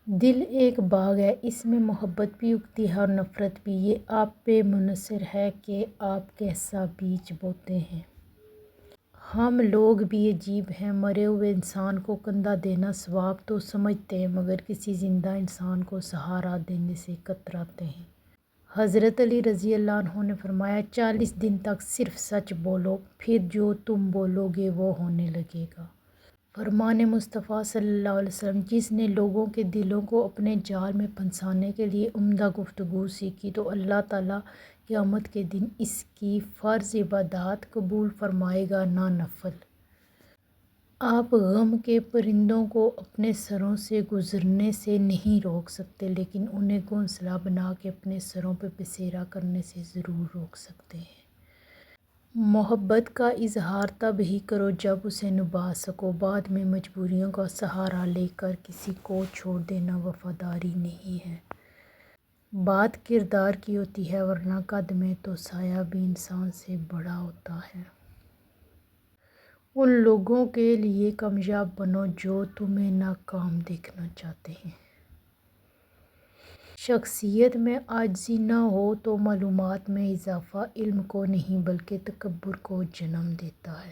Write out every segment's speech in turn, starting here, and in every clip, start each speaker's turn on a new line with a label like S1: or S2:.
S1: دل ایک باغ ہے، اس میں محبت بھی اگتی ہے اور نفرت بھی۔ یہ آپ پہ منحصر ہے کہ آپ کیسا بیج بوتے ہیں۔ ہم لوگ بھی عجیب ہیں، مرے ہوئے انسان کو کندھا دینا ثواب تو سمجھتے ہیں مگر کسی زندہ انسان کو سہارا دینے سے کتراتے ہیں۔ حضرت علی رضی اللہ عنہ نے فرمایا 40 دن تک صرف سچ بولو، پھر جو تم بولو گے وہ ہونے لگے گا۔ فرمان مصطفیٰ صلی اللہ علیہ وسلم، جس نے لوگوں کے دلوں کو اپنے جال میں پھنسانے کے لیے عمدہ گفتگو سیکھی تو اللہ تعالیٰ قیامت کے دن اس کی فرض عبادات قبول فرمائے گا نہ نفل۔ آپ غم کے پرندوں کو اپنے سروں سے گزرنے سے نہیں روک سکتے لیکن انہیں گھونسلہ بنا کے اپنے سروں پہ بسیرا کرنے سے ضرور روک سکتے ہیں۔ محبت کا اظہار تب ہی کرو جب اسے نبھا سکو، بعد میں مجبوریوں کا سہارا لے کر کسی کو چھوڑ دینا وفاداری نہیں ہے۔ بات کردار کی ہوتی ہے ورنہ قد میں تو سایہ بھی انسان سے بڑا ہوتا ہے۔ ان لوگوں کے لیے کامیاب بنو جو تمہیں ناکام دیکھنا چاہتے ہیں۔ شخصیت میں عاجزی نہ ہو تو معلومات میں اضافہ علم کو نہیں بلکہ تکبر کو جنم دیتا ہے۔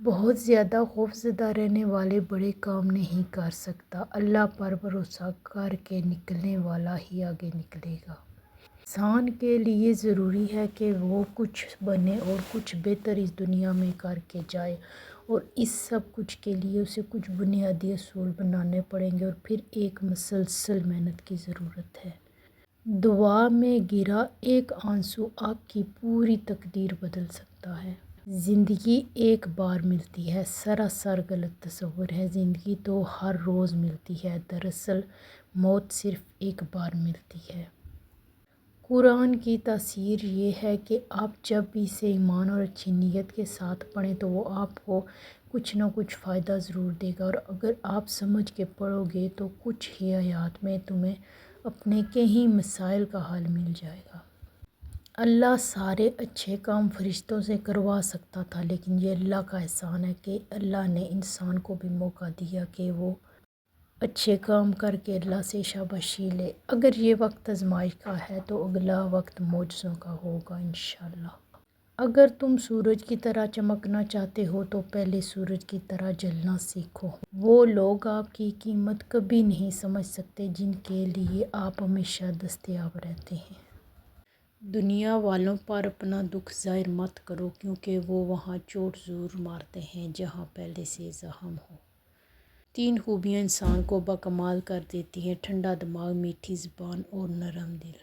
S1: بہت زیادہ خوفزدہ رہنے والے بڑے کام نہیں کر سکتا، اللہ پر بھروسہ کر کے نکلنے والا ہی آگے نکلے گا۔ انسان کے لیے ضروری ہے کہ وہ کچھ بنے اور کچھ بہتر اس دنیا میں کر کے جائے، اور اس سب کچھ کے لیے اسے کچھ بنیادی اصول بنانے پڑیں گے اور پھر ایک مسلسل محنت کی ضرورت ہے۔ دعا میں گرا ایک آنسو آپ کی پوری تقدیر بدل سکتا ہے۔ زندگی ایک بار ملتی ہے، سراسر غلط تصور ہے۔ زندگی تو ہر روز ملتی ہے، دراصل موت صرف ایک بار ملتی ہے۔ قرآن کی تاثیر یہ ہے کہ آپ جب بھی اسے ایمان اور اچھی نیت کے ساتھ پڑھیں تو وہ آپ کو کچھ نہ کچھ فائدہ ضرور دے گا، اور اگر آپ سمجھ کے پڑھو گے تو کچھ ہی آیات میں تمہیں اپنے کئی مسائل کا حل مل جائے گا۔ اللہ سارے اچھے کام فرشتوں سے کروا سکتا تھا، لیکن یہ اللہ کا احسان ہے کہ اللہ نے انسان کو بھی موقع دیا کہ وہ اچھے کام کر کے اللہ سے شاباشی لے۔ اگر یہ وقت آزمائش کا ہے تو اگلا وقت معجزوں کا ہوگا انشاءاللہ۔ اگر تم سورج کی طرح چمکنا چاہتے ہو تو پہلے سورج کی طرح جلنا سیکھو۔ وہ لوگ آپ کی قیمت کبھی نہیں سمجھ سکتے جن کے لیے آپ ہمیشہ دستیاب رہتے ہیں۔ دنیا والوں پر اپنا دکھ ظاہر مت کرو کیونکہ وہ وہاں چوٹ ضرور مارتے ہیں جہاں پہلے سے زخم ہو۔ 3 خوبیاں انسان کو باکمال کر دیتی ہیں: ٹھنڈا دماغ، میٹھی زبان اور نرم دل۔